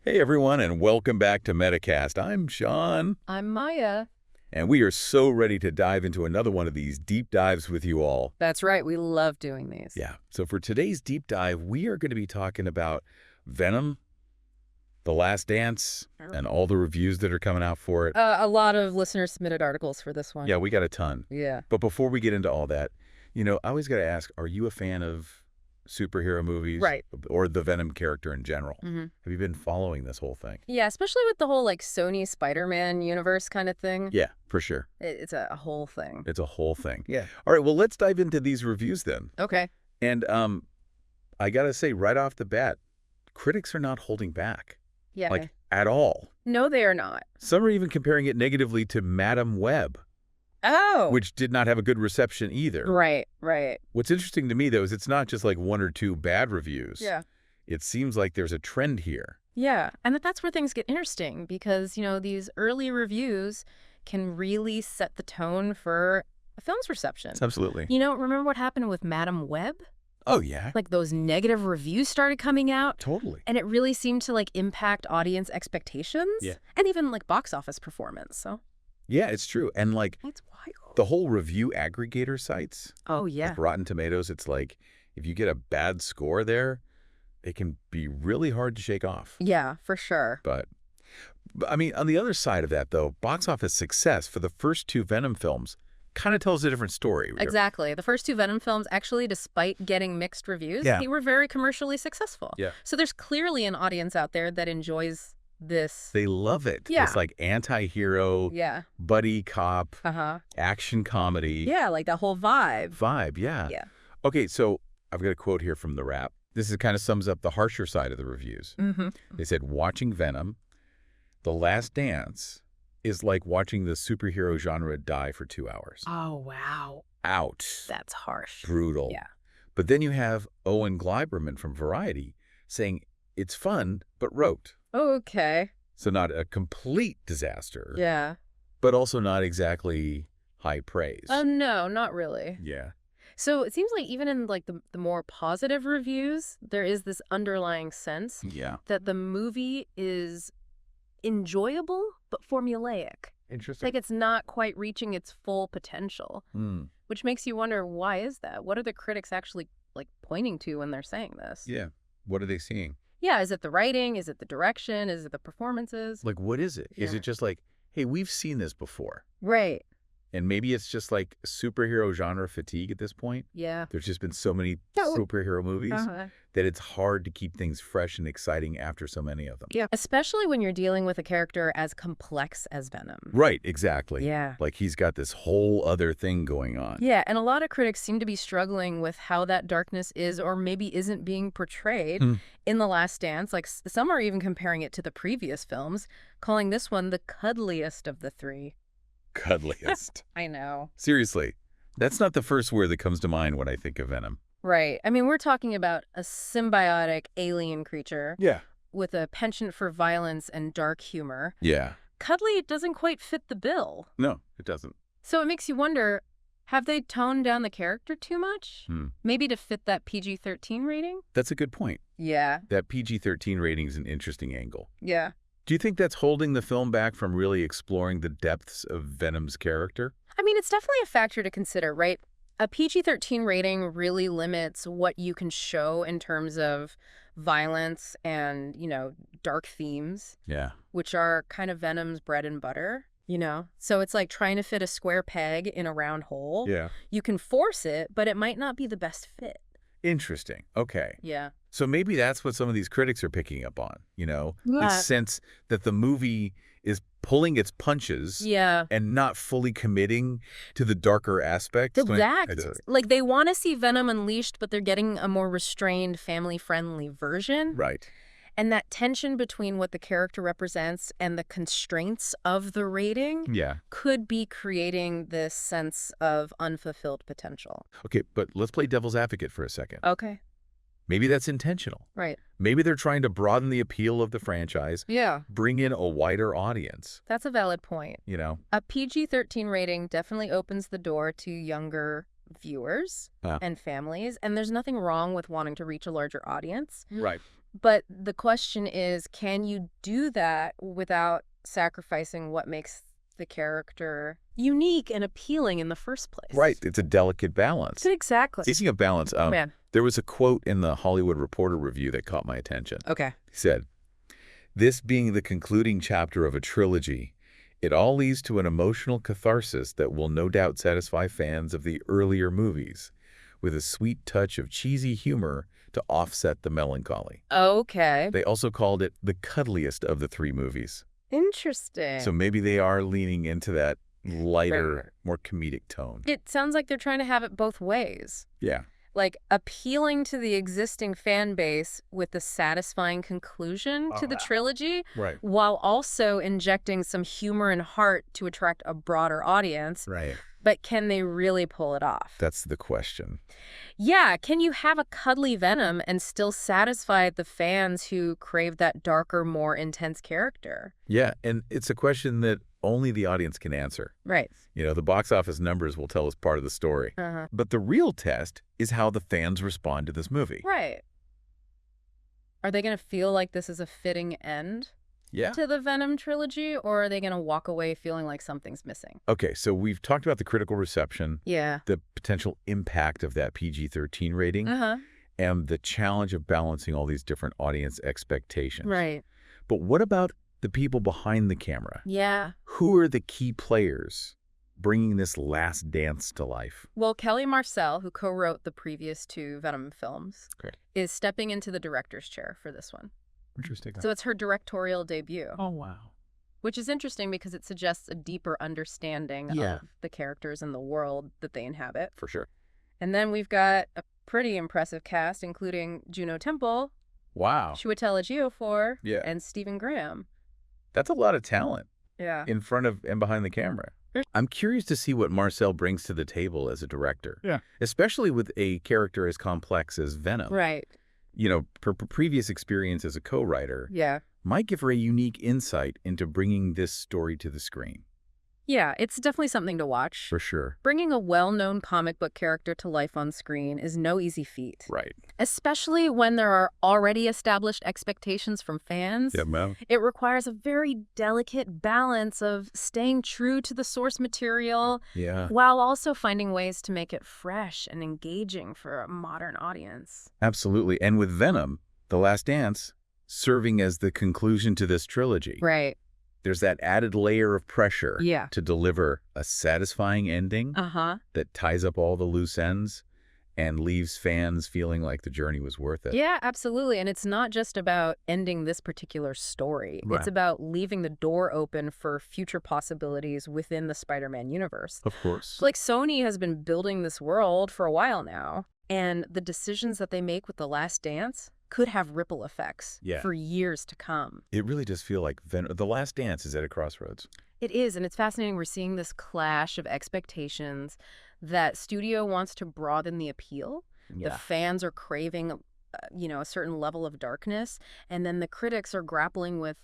Hey everyone, and welcome back to MetaCast. I'm Sean. I'm Maya. And we are so ready to dive into another one of these deep dives with you all. That's right. We love doing these. Yeah. So for today's deep dive, we are going to be talking about Venom, The Last Dance, and all the reviews that are coming out for it. A lot of listeners submitted articles for this one. Yeah, we got a ton. Yeah. But before we get into all that, I always got to ask, are you a fan of superhero movies? Right. Or the Venom character in general? Mm-hmm. Have you been following this whole thing? Yeah, especially with the whole Sony Spider-Man universe kind of thing. Yeah, for sure. It's a whole thing. It's a whole thing. Yeah. All right, well, let's dive into these reviews then. Okay. And I got to say right off the bat, critics are not holding back. Yeah. At all. No, they are not. Some are even comparing it negatively to Madam Web. Oh. Which did not have a good reception either. Right. What's interesting to me, though, is it's not just one or two bad reviews. Yeah. It seems like there's a trend here. Yeah, and that's where things get interesting because, these early reviews can really set the tone for a film's reception. Absolutely. Remember what happened with Madam Web? Oh, yeah. Those negative reviews started coming out. Totally. And it really seemed to impact audience expectations. Yeah. And even box office performance. So yeah, it's true. And it's wild. The whole review aggregator sites. Oh, yeah. Rotten Tomatoes, it's if you get a bad score there, it can be really hard to shake off. Yeah, for sure. But I mean, on the other side of that, though, box office success for the first two Venom films kind of tells a different story. Exactly. The first two Venom films, actually, despite getting mixed reviews, they were very commercially successful. Yeah. So there's clearly an audience out there that enjoys this. They love it. Yeah. It's anti-hero, buddy cop, action comedy. Yeah, that whole vibe. Yeah. Yeah. Okay, so I've got a quote here from The Wrap. This kind of sums up the harsher side of the reviews. Mm-hmm. They said, watching Venom, The Last Dance is like watching the superhero genre die for 2 hours. Oh, wow. Ouch. That's harsh. Brutal. Yeah. But then you have Owen Gleiberman from Variety saying it's fun, but rote. Okay. So not a complete disaster. Yeah. But also not exactly high praise. No, not really. Yeah. So it seems even in the more positive reviews, there is this underlying sense that the movie is enjoyable but formulaic. Interesting. It's not quite reaching its full potential, which makes you wonder, why is that? What are the critics actually pointing to when they're saying this? Yeah. What are they seeing? Yeah, is it the writing? Is it the direction? Is it the performances? What is it? Yeah. Is it just hey, we've seen this before? Right. And maybe it's just superhero genre fatigue at this point. Yeah. There's just been so many superhero movies that it's hard to keep things fresh and exciting after so many of them. Yeah. Especially when you're dealing with a character as complex as Venom. Right, exactly. Yeah. He's got this whole other thing going on. Yeah, and a lot of critics seem to be struggling with how that darkness is or maybe isn't being portrayed in The Last Dance. Some are even comparing it to the previous films, calling this one the cuddliest of the three. Cuddliest. I know. Seriously, that's not the first word that comes to mind when I think of Venom. Right. I mean, we're talking about a symbiotic alien creature. Yeah. With a penchant for violence and dark humor. Yeah. Cuddly doesn't quite fit the bill. No, it doesn't. So it makes you wonder, have they toned down the character too much? Maybe to fit that PG-13 rating? That's a good point. Yeah. That PG-13 rating is an interesting angle. Yeah. Do you think that's holding the film back from really exploring the depths of Venom's character? I mean, it's definitely a factor to consider, right? A PG-13 rating really limits what you can show in terms of violence and, dark themes. Yeah. Which are kind of Venom's bread and butter, So it's like trying to fit a square peg in a round hole. Yeah. You can force it, but it might not be the best fit. Interesting. Okay. Yeah. So maybe that's what some of these critics are picking up on, the sense that the movie is pulling its punches and not fully committing to the darker aspects. Exactly. They want to see Venom unleashed, but they're getting a more restrained, family-friendly version. Right. And that tension between what the character represents and the constraints of the rating could be creating this sense of unfulfilled potential. Okay, but let's play devil's advocate for a second. Okay. Maybe that's intentional. Right. Maybe they're trying to broaden the appeal of the franchise. Yeah. Bring in a wider audience. That's a valid point. A PG-13 rating definitely opens the door to younger viewers and families, and there's nothing wrong with wanting to reach a larger audience. Right. But the question is, can you do that without sacrificing what makes the character unique and appealing in the first place? Right. It's a delicate balance. Exactly. Speaking of balance, there was a quote in the Hollywood Reporter review that caught my attention. Okay. He said, "This being the concluding chapter of a trilogy, it all leads to an emotional catharsis that will no doubt satisfy fans of the earlier movies, with a sweet touch of cheesy humor to offset the melancholy." Okay. They also called it the cuddliest of the three movies. Interesting. So maybe they are leaning into that lighter, more comedic tone. It sounds like they're trying to have it both ways. Yeah. Like appealing to the existing fan base with the satisfying conclusion to the trilogy, Right. while also injecting some humor and heart to attract a broader audience. Right. But can they really pull it off? That's the question. Yeah, can you have a cuddly Venom and still satisfy the fans who crave that darker, more intense character? Yeah, and it's a question that only the audience can answer. Right. You know, the box office numbers will tell us part of the story. But the real test is how the fans respond to this movie. Right. Are they going to feel like this is a fitting end to the Venom trilogy, or are they going to walk away feeling like something's missing? Okay, so we've talked about the critical reception, the potential impact of that PG-13 rating, and the challenge of balancing all these different audience expectations. Right. But what about the people behind the camera? Yeah. Who are the key players bringing this last dance to life? Well, Kelly Marcel, who co-wrote the previous two Venom films, is stepping into the director's chair for this one. Interesting. So it's her directorial debut. Oh, wow. Which is interesting because it suggests a deeper understanding of the characters and the world that they inhabit. For sure. And then we've got a pretty impressive cast, including Juno Temple, Chiwetel Ejiofor, and Stephen Graham. That's a lot of talent in front of and behind the camera. I'm curious to see what Marcel brings to the table as a director, especially with a character as complex as Venom. Right. You know, her previous experience as a co-writer might give her a unique insight into bringing this story to the screen. Yeah, it's definitely something to watch. For sure. Bringing a well-known comic book character to life on screen is no easy feat. Right. Especially when there are already established expectations from fans. Yeah, ma'am. It requires a very delicate balance of staying true to the source material while also finding ways to make it fresh and engaging for a modern audience. Absolutely. And with Venom, The Last Dance, serving as the conclusion to this trilogy. Right. There's that added layer of pressure to deliver a satisfying ending that ties up all the loose ends and leaves fans feeling like the journey was worth it. Yeah, absolutely. And it's not just about ending this particular story. Right. It's about leaving the door open for future possibilities within the Spider-Man universe. Of course. Like Sony has been building this world for a while now, and the decisions that they make with The Last Dance could have ripple effects for years to come. It really does feel like The Last Dance is at a crossroads. It is, and it's fascinating. We're seeing this clash of expectations that studio wants to broaden the appeal. The fans are craving, a certain level of darkness, and then the critics are grappling with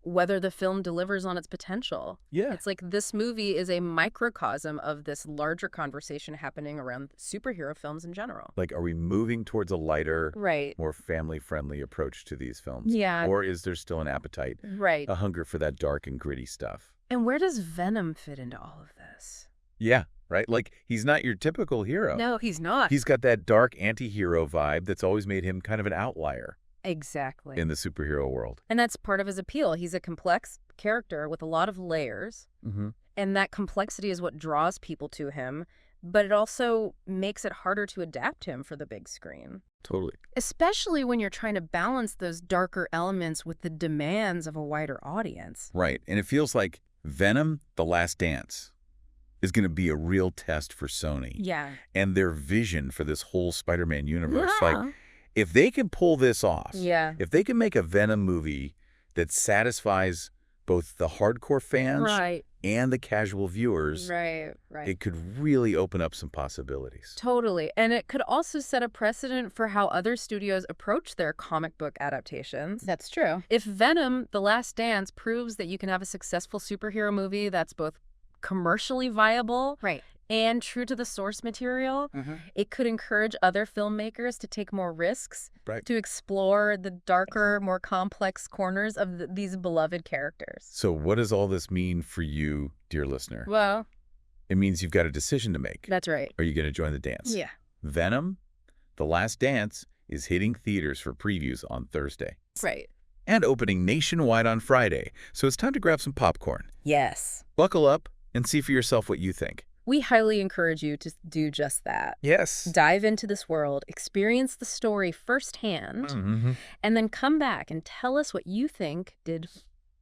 whether the film delivers on its potential. Yeah. It's like this movie is a microcosm of this larger conversation happening around superhero films in general. Like, are we moving towards a lighter, more family-friendly approach to these films? Yeah. Or is there still an appetite, a hunger for that dark and gritty stuff? And where does Venom fit into all of this? Yeah, right? Like, he's not your typical hero. No, he's not. He's got that dark anti-hero vibe that's always made him kind of an outlier. Exactly. In the superhero world. And that's part of his appeal. He's a complex character with a lot of layers. And that complexity is what draws people to him, but it also makes it harder to adapt him for the big screen. Totally. Especially when you're trying to balance those darker elements with the demands of a wider audience. Right. And it feels like Venom, The Last Dance, is going to be a real test for Sony. Yeah. And their vision for this whole Spider-Man universe. Like, if they can pull this off, if they can make a Venom movie that satisfies both the hardcore fans and the casual viewers, it could really open up some possibilities. Totally. And it could also set a precedent for how other studios approach their comic book adaptations. That's true. If Venom, The Last Dance, proves that you can have a successful superhero movie that's both commercially viable and true to the source material. It could encourage other filmmakers to take more risks, to explore the darker, more complex corners of these beloved characters. So what does all this mean for you, dear listener? Well, it means you've got a decision to make. That's right. Are you going to join the dance? Yeah. Venom, The Last Dance, is hitting theaters for previews on Thursday. Right. And opening nationwide on Friday. So it's time to grab some popcorn. Yes. Buckle up and see for yourself what you think. We highly encourage you to do just that. Yes. Dive into this world, experience the story firsthand, and then come back and tell us what you think did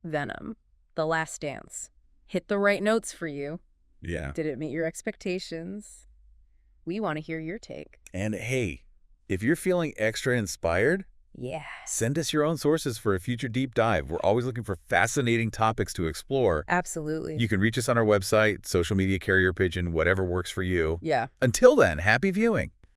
Venom, The Last Dance. Hit the right notes for you. Yeah. Did it meet your expectations? We want to hear your take. And hey, if you're feeling extra inspired, send us your own sources for a future deep dive. We're always looking for fascinating topics to explore. Absolutely. You can reach us on our website, social media, carrier pigeon, whatever works for you. Yeah. Until then, happy viewing.